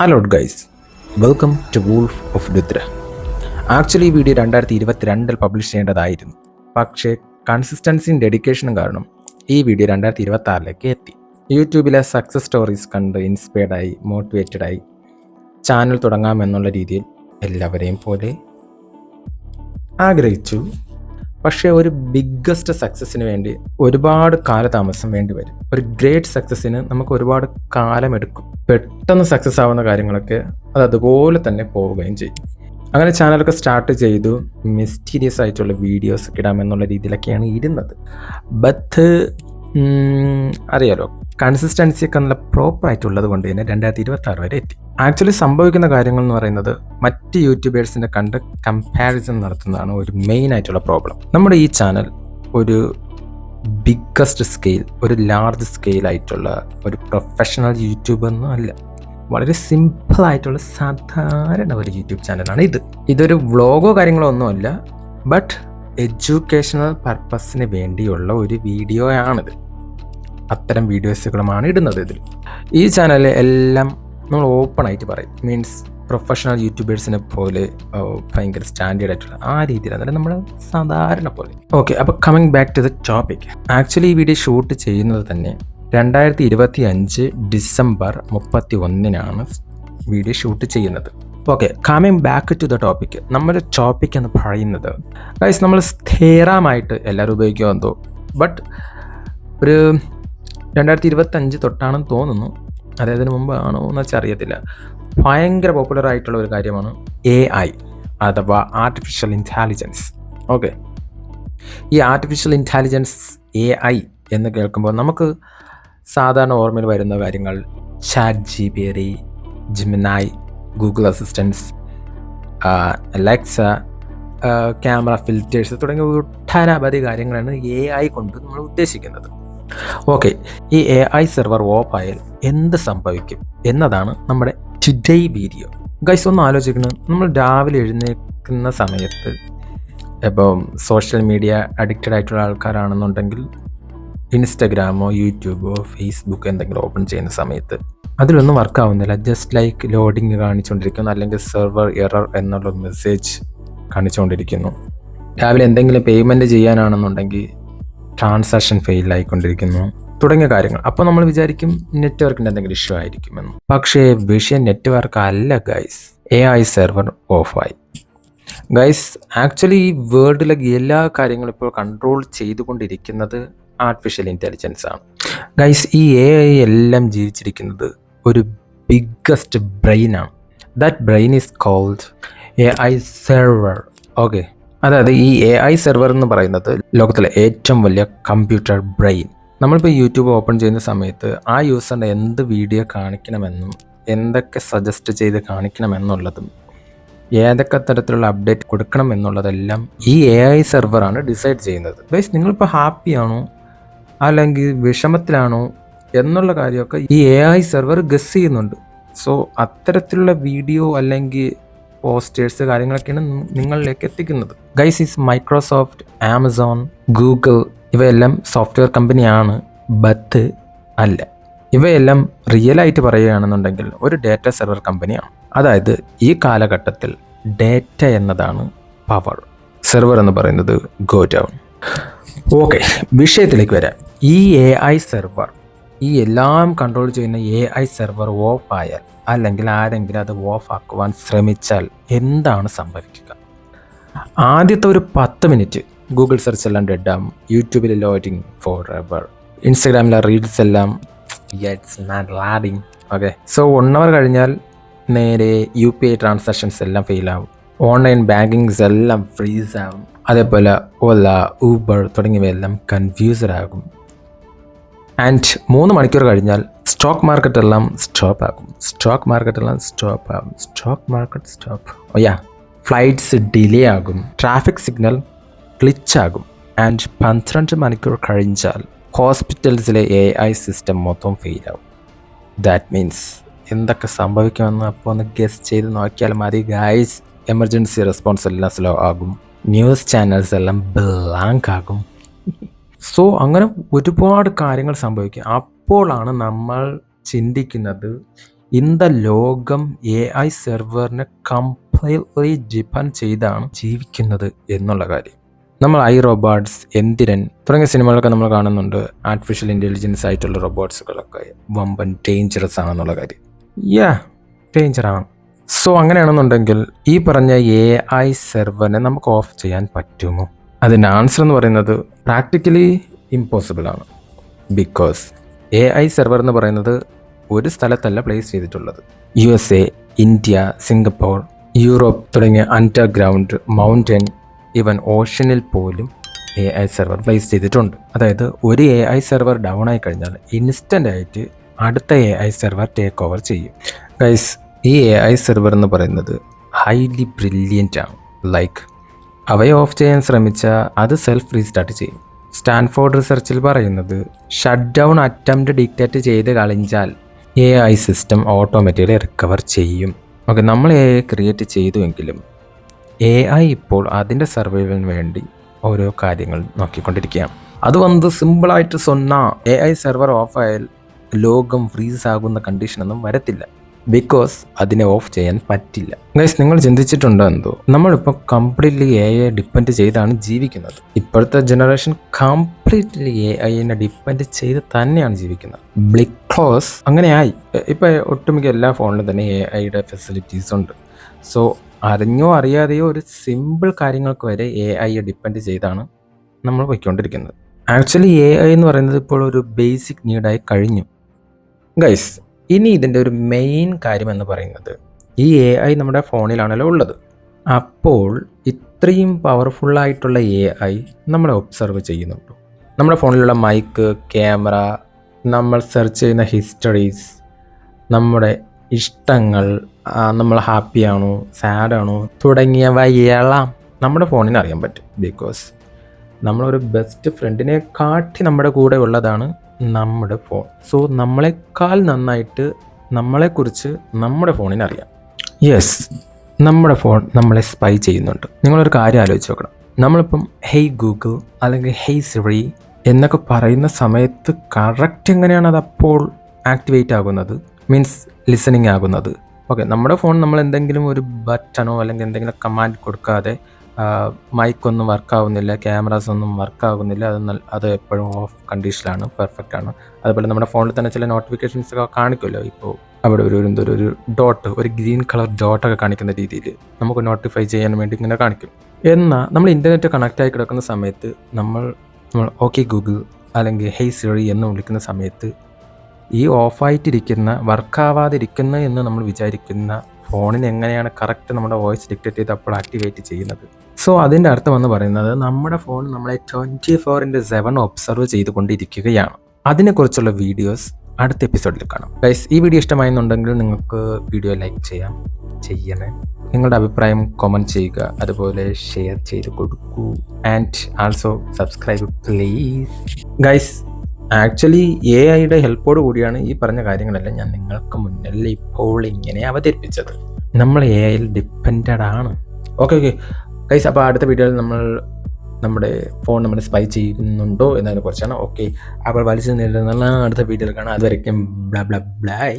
Hello guys, welcome to wolf of Luthra. Actually ഈ video 2022 publish ചെയ്യേണ്ടതായിരുന്നു. പക്ഷേ കൺസിസ്റ്റൻസിയും ഡെഡിക്കേഷനും കാരണം ഈ വീഡിയോ 2026 എത്തി. യൂട്യൂബിലെ സക്സസ് സ്റ്റോറീസ് കണ്ട് ഇൻസ്പയർഡായി മോട്ടിവേറ്റഡായി ചാനൽ തുടങ്ങാമെന്നുള്ള രീതിയിൽ എല്ലാവരെയും പോലെ ആഗ്രഹിച്ചു. പക്ഷേ ഒരു ബിഗ്ഗസ്റ്റ് സക്സസ്സിന് വേണ്ടി ഒരുപാട് കാലതാമസം വേണ്ടി വരും. ഒരു ഗ്രേറ്റ് സക്സസ്സിന് നമുക്ക് ഒരുപാട് കാലമെടുക്കും. പെട്ടെന്ന് സക്സസ് ആവുന്ന കാര്യങ്ങളൊക്കെ അത് അതുപോലെ തന്നെ പോവുകയും ചെയ്യും. അങ്ങനെ ചാനലൊക്കെ സ്റ്റാർട്ട് ചെയ്തു. മിസ്റ്റീരിയസ് ആയിട്ടുള്ള വീഡിയോസ് ഒക്കെ ഇടാമെന്നുള്ള രീതിയിലൊക്കെയാണ് ഇരുന്നത്. ബട്ട് അറിയാലോ, കൺസിസ്റ്റൻസി ഒക്കെ നല്ല പ്രോപ്പർ ആയിട്ടുള്ളത് കൊണ്ട് തന്നെ 2026 വരെ എത്തി. ആക്ച്വലി സംഭവിക്കുന്ന കാര്യങ്ങൾ എന്ന് പറയുന്നത് മറ്റ് യൂട്യൂബേഴ്സിനെ കണ്ട് കമ്പാരിസൺ നടത്തുന്നതാണ് ഒരു മെയിൻ ആയിട്ടുള്ള പ്രോബ്ലം. നമ്മുടെ ഈ ചാനൽ ഒരു ബിഗ്ഗസ്റ്റ് സ്കെയിൽ, ഒരു ലാർജ് സ്കെയിൽ ആയിട്ടുള്ള ഒരു പ്രൊഫഷണൽ യൂട്യൂബ് ഒന്നും അല്ല. വളരെ സിമ്പിൾ ആയിട്ടുള്ള സാധാരണ ഒരു യൂട്യൂബ് ചാനലാണ് ഇത്. ഇതൊരു വ്ളോഗോ കാര്യങ്ങളോ ഒന്നുമല്ല, ബട്ട് എഡ്യൂക്കേഷണൽ പർപ്പസിന് വേണ്ടിയുള്ള ഒരു വീഡിയോ ആണിത്. അത്തരം വീഡിയോസുകളുമാണ് ഇടുന്നത് ഇതിൽ. ഈ ചാനലിൽ എല്ലാം നമ്മൾ ഓപ്പൺ ആയിട്ട് പറയും. മീൻസ് പ്രൊഫഷണൽ യൂട്യൂബേഴ്സിനെ പോലെ ഭയങ്കര സ്റ്റാൻഡേർഡ് ആയിട്ടുള്ള ആ രീതിയിലാണ് നമ്മൾ സാധാരണ പോലെ. ഓക്കെ, അപ്പോൾ coming back to the topic. Actually ഈ വീഡിയോ ഷൂട്ട് ചെയ്യുന്നത് തന്നെ 2025 ഡിസംബർ 31 വീഡിയോ ഷൂട്ട് ചെയ്യുന്നത്. Okay, coming back to the topic. നമ്മുടെ ടോപ്പിക് എന്ന് പറയുന്നത് ഗൈസ്, നമ്മൾ സ്ഥിരമായിട്ട് എല്ലാവരും ഉപയോഗിക്കുമെന്തോ, ബട്ട് ഒരു 2025 തൊട്ടാണെന്ന് തോന്നുന്നു, അതായതിനു മുമ്പ് ആണോ എന്ന് വെച്ചാൽ അറിയത്തില്ല, ഭയങ്കര പോപ്പുലർ ആയിട്ടുള്ള ഒരു കാര്യമാണ് AI അഥവാ ആർട്ടിഫിഷ്യൽ ഇൻ്റലിജൻസ്. ഓക്കെ, ഈ ആർട്ടിഫിഷ്യൽ ഇൻ്റലിജൻസ് AI എന്ന് കേൾക്കുമ്പോൾ നമുക്ക് സാധാരണ ഓർമ്മയിൽ വരുന്ന കാര്യങ്ങൾ ChatGPT, Gemini, Google assistance, Alexa, camera filters തുടങ്ങിയ ഒട്ടനവധി കാര്യങ്ങളാണ് AI കൊണ്ട് നമ്മൾ ഉദ്ദേശിക്കുന്നത്. ഓക്കെ, ഈ AI സെർവർ ഓഫ് ആയാൽ എന്ത് സംഭവിക്കും എന്നതാണ് നമ്മുടെ ടുഡേ വീഡിയോ. ഗൈസ്, ഒന്ന് ആലോചിക്കണം. നമ്മൾ രാവിലെ എഴുന്നേൽക്കുന്ന സമയത്ത് ഇപ്പം സോഷ്യൽ മീഡിയ അഡിക്റ്റഡ് ആയിട്ടുള്ള ആൾക്കാരാണെന്നുണ്ടെങ്കിൽ ഇൻസ്റ്റഗ്രാമോ യൂട്യൂബോ ഫേസ്ബുക്ക് എന്തെങ്കിലും ഓപ്പൺ ചെയ്യുന്ന സമയത്ത് അതിലൊന്നും വർക്ക് ആവുന്നില്ല. ജസ്റ്റ് ലൈക്ക് ലോഡിങ് കാണിച്ചുകൊണ്ടിരിക്കുന്നു, അല്ലെങ്കിൽ സെർവർ എറർ എന്നുള്ള മെസ്സേജ് കാണിച്ചുകൊണ്ടിരിക്കുന്നു. രാവിലെ എന്തെങ്കിലും പേയ്മെൻറ്റ് ചെയ്യാനാണെന്നുണ്ടെങ്കിൽ ട്രാൻസാക്ഷൻ ഫെയിൽ ആയിക്കൊണ്ടിരിക്കുന്നു തുടങ്ങിയ കാര്യങ്ങൾ. അപ്പോൾ നമ്മൾ വിചാരിക്കും നെറ്റ്വർക്കിൻ്റെ എന്തെങ്കിലും ഇഷ്യൂ ആയിരിക്കുമെന്ന്. പക്ഷേ വിഷയം നെറ്റ്വർക്ക് അല്ല ഗൈസ്, AI സെർവർ ഓഫായി. ഗൈസ്, ആക്ച്വലി ഈ വേൾഡിലെ എല്ലാ കാര്യങ്ങളും ഇപ്പോൾ കൺട്രോൾ ചെയ്തുകൊണ്ടിരിക്കുന്നത് ആർട്ടിഫിഷ്യൽ ഇൻ്റലിജൻസ് ആണ്. ഗൈസ്, ഈ AI എല്ലാം ജീവിച്ചിരിക്കുന്നത് ഒരു ബിഗ്ഗസ്റ്റ് ബ്രെയിനാണ്. That brain is called AI server. Okay, അതായത് ഈ AI സെർവർ എന്ന് പറയുന്നത് ലോകത്തിലെ ഏറ്റവും വലിയ കമ്പ്യൂട്ടർ ബ്രെയിൻ. നമ്മളിപ്പോൾ യൂട്യൂബ് ഓപ്പൺ ചെയ്യുന്ന സമയത്ത് ആ യൂസറിന് എന്ത് വീഡിയോ കാണിക്കണമെന്നും എന്തൊക്കെ സജസ്റ്റ് ചെയ്ത് കാണിക്കണമെന്നുള്ളതും ഏതൊക്കെ തരത്തിലുള്ള അപ്ഡേറ്റ് കൊടുക്കണം എന്നുള്ളതെല്ലാം ഈ AI സെർവറാണ് ഡിസൈഡ് ചെയ്യുന്നത്. ഗൈസ്, നിങ്ങളിപ്പോൾ ഹാപ്പിയാണോ അല്ലെങ്കിൽ വിഷമത്തിലാണോ എന്നുള്ള കാര്യമൊക്കെ ഈ AI സെർവർ ഗസ് ചെയ്യുന്നുണ്ട്. സോ അത്തരത്തിലുള്ള വീഡിയോ അല്ലെങ്കിൽ പോസ്റ്റേഴ്സ് കാര്യങ്ങളൊക്കെയാണ് നിങ്ങളിലേക്ക് എത്തിക്കുന്നത്. Guys, is Microsoft, Amazon, Google ഇവയെല്ലാം സോഫ്റ്റ്വെയർ കമ്പനിയാണ്, ബട്ട് അല്ല. ഇവയെല്ലാം റിയലായിട്ട് പറയുകയാണെന്നുണ്ടെങ്കിൽ ഒരു ഡേറ്റ സെർവർ കമ്പനിയാണ്. അതായത് ഈ കാലഘട്ടത്തിൽ ഡേറ്റ എന്നതാണ് പവർ, സെർവർ എന്ന് പറയുന്നത് ഗോ ഡൗൺ. ഓക്കെ, വിഷയത്തിലേക്ക് വരാം. ഈ AI സെർവർ, ഈ എല്ലാം കൺട്രോൾ ചെയ്യുന്ന AI സെർവർ ഓഫ് ആയാൽ അല്ലെങ്കിൽ ആരെങ്കിലും അത് ഓഫ് ആക്കുവാൻ ശ്രമിച്ചാൽ എന്താണ് സംഭവിക്കുക? ആദ്യത്തെ ഒരു 10 മിനിറ്റ് ഗൂഗിൾ സെർച്ച് എല്ലാം ഡെഡ് ആവും, യൂട്യൂബിൽ ലോഡിങ് ഫോർ എവർ, ഇൻസ്റ്റഗ്രാമിലെ റീൽസ് എല്ലാം ലാഡിങ്. ഓക്കെ, സോ 1 അവർ കഴിഞ്ഞാൽ നേരെ UPI ട്രാൻസാക്ഷൻസ് എല്ലാം ഫെയിൽ ആവും, ഓൺലൈൻ ബാങ്കിങ്സ് എല്ലാം ഫ്രീസ് ആവും, അതേപോലെ ഓല, ഊബർ തുടങ്ങിയവയെല്ലാം കൺഫ്യൂസ്ഡ് ആകും. ആൻഡ് 3 മണിക്കൂർ കഴിഞ്ഞാൽ സ്റ്റോക്ക് മാർക്കറ്റ് എല്ലാം സ്റ്റോപ്പ് ആകും, stock market stop. Flights delay ആകും, ട്രാഫിക് സിഗ്നൽ ഗ്ലിച്ച് ആകും. ആൻഡ് 12 മണിക്കൂർ കഴിഞ്ഞാൽ ഹോസ്പിറ്റൽസിലെ AI സിസ്റ്റം മൊത്തം ഫെയിൽ ആവും. ദാറ്റ് മീൻസ് എന്തൊക്കെ സംഭവിക്കുമെന്ന് അപ്പോൾ ഒന്ന് ഗസ് ചെയ്ത് നോക്കിയാൽ മതി ഗൈസ്. എമർജൻസി റെസ്പോൺസ് എല്ലാം സ്ലോ ആകും, ന്യൂസ് ചാനൽസ് എല്ലാം ബ്ലാങ്ക് ആകും. സോ അങ്ങനെ ഒരുപാട് കാര്യങ്ങൾ സംഭവിക്കും. അപ്പോഴാണ് നമ്മൾ ചിന്തിക്കുന്നത് ഇന്ന ലോകം AI സെർവറിനെ കംപ്ലീറ്റ്ലി ഡിപ്പെൻഡ് ചെയ്താണ് ജീവിക്കുന്നത് എന്നുള്ള കാര്യം. നമ്മൾ റോബോട്ട്സ്, എന്തിരൻ തുടങ്ങിയ സിനിമകളൊക്കെ നമ്മൾ കാണുന്നുണ്ട്. ആർട്ടിഫിഷ്യൽ ഇൻ്റലിജൻസ് ആയിട്ടുള്ള റോബോട്ട്സുകളൊക്കെ വമ്പൻ ഡേഞ്ചറസ് ആണെന്നുള്ള കാര്യം. ഡേഞ്ചറാണ്. സോ അങ്ങനെയാണെന്നുണ്ടെങ്കിൽ ഈ പറഞ്ഞ AI സെർവറിനെ നമുക്ക് ഓഫ് ചെയ്യാൻ പറ്റുമോ? അതിൻ്റെ ആൻസർ എന്ന് പറയുന്നത് പ്രാക്ടിക്കലി ഇമ്പോസിബിൾ ആണ്. ബിക്കോസ് AI സെർവർ എന്ന് പറയുന്നത് ഒരു സ്ഥലത്തല്ല പ്ലേസ് ചെയ്തിട്ടുള്ളത്. USA, ഇന്ത്യ, സിംഗപ്പൂർ, യൂറോപ്പ് തുടങ്ങിയ അണ്ടർഗ്രൗണ്ട്, മൗണ്ടൻ, ഈവൻ ഓഷ്യനിൽ പോലും AI സെർവർ പ്ലേസ് ചെയ്തിട്ടുണ്ട്. അതായത് ഒരു AI സെർവർ ഡൗൺ ആയി കഴിഞ്ഞാൽ ഇൻസ്റ്റൻ്റ് ആയിട്ട് അടുത്ത AI സെർവർ ടേക്ക് ഓവർ ചെയ്യും. ഗൈസ്, ഈ AI സെർവർ എന്ന് പറയുന്നത് ഹൈലി ബ്രില്യൻ്റ് ആണ്. ലൈക്ക് അവയെ ഓഫ് ചെയ്യാൻ ശ്രമിച്ചാൽ അത് സെൽഫ് റീസ്റ്റാർട്ട് ചെയ്യും. സ്റ്റാൻഫോർഡ് റിസർച്ചിൽ പറയുന്നത് ഷട്ട് ഡൗൺ അറ്റംപ്റ്റ് ഡിക്റ്റേറ്റ് ചെയ്ത് കളിച്ചാൽ AI സിസ്റ്റം ഓട്ടോമാറ്റിക്കലി റിക്കവർ ചെയ്യും. ഓക്കെ, നമ്മൾ AI ക്രിയേറ്റ് ചെയ്തുവെങ്കിലും AI ഇപ്പോൾ അതിൻ്റെ സർവൈവലിന് വേണ്ടി ഓരോ കാര്യങ്ങൾ നോക്കിക്കൊണ്ടിരിക്കുകയാണ്. അത് വന്ന് സിമ്പിളായിട്ട് AI സെർവർ ഓഫായാൽ ലോകം ഫ്രീസ് ആകുന്ന കണ്ടീഷനൊന്നും വരത്തില്ല. ബിക്കോസ് അതിനെ ഓഫ് ചെയ്യാൻ പറ്റില്ല. ഗൈസ്, നിങ്ങൾ ചിന്തിച്ചിട്ടുണ്ടോ എന്തോ, നമ്മളിപ്പോൾ കംപ്ലീറ്റ്ലി AI ഡിപ്പെൻഡ് ചെയ്താണ് ജീവിക്കുന്നത്. ഇപ്പോഴത്തെ ജനറേഷൻ കംപ്ലീറ്റ്ലി AIനെ ഡിപ്പെൻഡ് ചെയ്ത് തന്നെയാണ് ജീവിക്കുന്നത്. ബിക്കോസ് അങ്ങനെയായി. ഇപ്പോൾ ഒട്ടുമിക്ക എല്ലാ ഫോണിലും തന്നെ AIയുടെ ഫെസിലിറ്റീസ് ഉണ്ട്. സോ അറിഞ്ഞോ അറിയാതെയോ ഒരു സിമ്പിൾ കാര്യങ്ങൾക്ക് വരെ AIയെ ഡിപ്പെൻഡ് ചെയ്താണ് നമ്മൾ പോയിക്കൊണ്ടിരിക്കുന്നത്. ആക്ച്വലി AI എന്ന് പറയുന്നത് ഇപ്പോൾ ഒരു ബേസിക് നീഡായി കഴിഞ്ഞു. ഗൈസ്, ഇനി ഇതിൻ്റെ ഒരു മെയിൻ കാര്യം എന്ന് പറയുന്നത് ഈ AI നമ്മുടെ ഫോണിലാണല്ലോ ഉള്ളത്. അപ്പോൾ ഇത്രയും പവർഫുള്ളായിട്ടുള്ള AI നമ്മളെ ഒബ്സർവ് ചെയ്യുന്നുണ്ടോ? നമ്മുടെ ഫോണിലുള്ള മൈക്ക്, ക്യാമറ, നമ്മൾ സെർച്ച് ചെയ്യുന്ന ഹിസ്റ്ററീസ്, നമ്മുടെ ഇഷ്ടങ്ങൾ, നമ്മൾ ഹാപ്പിയാണോ സാഡാണോ തുടങ്ങിയവ എല്ലാം നമ്മുടെ ഫോണിന് അറിയാൻ പറ്റും. ബിക്കോസ് നമ്മളൊരു ബെസ്റ്റ് ഫ്രണ്ടിനെ കാട്ടി നമ്മുടെ കൂടെ ഉള്ളതാണ് നമ്മുടെ ഫോൺ. സോ നമ്മളെക്കാൾ നന്നായിട്ട് നമ്മളെക്കുറിച്ച് നമ്മുടെ ഫോണിന് അറിയാം. യെസ്, നമ്മുടെ ഫോൺ നമ്മളെ സ്പൈ ചെയ്യുന്നുണ്ട്. നിങ്ങളൊരു കാര്യം ആലോചിച്ച് നോക്കണം. നമ്മളിപ്പം ഹേയ് ഗൂഗിൾ അല്ലെങ്കിൽ ഹേയ് സിറി എന്നൊക്കെ പറയുന്ന സമയത്ത് കറക്റ്റ് എങ്ങനെയാണ് അത് അപ്പോൾ ആക്ടിവേറ്റ് ആകുന്നത്, മീൻസ് ലിസണിങ് ആകുന്നത്? ഓക്കെ, നമ്മുടെ ഫോൺ നമ്മൾ എന്തെങ്കിലും ഒരു ബട്ടണോ അല്ലെങ്കിൽ എന്തെങ്കിലും കമാൻഡ് കൊടുക്കാതെ മൈക്കൊന്നും വർക്കാവുന്നില്ല, ക്യാമറാസ് ഒന്നും വർക്കാകുന്നില്ല, അത് എപ്പോഴും ഓഫ് കണ്ടീഷനിലാണ്, പെർഫെക്റ്റ് ആണ്. അതുപോലെ നമ്മുടെ ഫോണിൽ തന്നെ ചില നോട്ടിഫിക്കേഷൻസ് ഒക്കെ കാണിക്കുമല്ലോ. ഇപ്പോൾ അവിടെ ഒരു ഡോട്ട്, ഒരു ഗ്രീൻ കളർ ഡോട്ടൊക്കെ കാണിക്കുന്ന രീതിയിൽ നമുക്ക് നോട്ടിഫൈ ചെയ്യാൻ വേണ്ടി ഇങ്ങനെ കാണിക്കും. എന്നാൽ നമ്മൾ ഇൻ്റർനെറ്റ് കണക്റ്റ് ആയി കിടക്കുന്ന സമയത്ത് നമ്മൾ ഓക്കെ ഗൂഗിൾ അല്ലെങ്കിൽ ഹേയ് സിറി എന്ന് വിളിക്കുന്ന സമയത്ത് ഈ ഓഫായിട്ടിരിക്കുന്ന, വർക്കാവാതിരിക്കുന്ന എന്ന് നമ്മൾ വിചാരിക്കുന്ന ഫോണിന് എങ്ങനെയാണ് കറക്റ്റ് നമ്മുടെ വോയിസ് ഡിക്റ്റേറ്റ് ചെയ്ത് അപ്പോൾ ആക്ടിവേറ്റ് ചെയ്യുന്നത്? സോ അതിൻ്റെ അർത്ഥം എന്ന് പറയുന്നത് നമ്മുടെ ഫോൺ നമ്മളെ 24/7 ഒബ്സർവ് ചെയ്തുകൊണ്ടിരിക്കുകയാണ്. അതിനെക്കുറിച്ചുള്ള വീഡിയോസ് അടുത്ത എപ്പിസോഡിൽ കാണാം. ഗൈസ്, ഈ വീഡിയോ ഇഷ്ടമായെന്നുണ്ടെങ്കിൽ നിങ്ങൾക്ക് വീഡിയോ ലൈക്ക് ചെയ്യണേ. നിങ്ങളുടെ അഭിപ്രായം കമൻറ്റ് ചെയ്യുക, അതുപോലെ ഷെയർ ചെയ്ത് കൊടുക്കൂ. And also subscribe please. Guys, actually AIയുടെ ഹെൽപ്പോട് കൂടിയാണ് ഈ പറഞ്ഞ കാര്യങ്ങളെല്ലാം ഞാൻ നിങ്ങൾക്ക് മുന്നിൽ ഇപ്പോൾ ഇങ്ങനെ അവതരിപ്പിച്ചത്. നമ്മൾ AIയിൽ ഡിപ്പെൻഡഡ് ആണ്. ഓക്കെ ഗൈസ്, അപ്പോൾ അടുത്ത വീഡിയോയിൽ നമ്മുടെ ഫോൺ നമ്മൾ സ്പൈ ചെയ്യുന്നുണ്ടോ എന്നതിനെ കുറിച്ചാണ്. ഓക്കെ, അപ്പോൾ വലിച്ചു നിൽക്കുന്ന അടുത്ത വീഡിയോയിൽ കാണാം. അതുവരെയ്ക്കും ബ്ലാ ബ്ലാ ബ്ലൈ.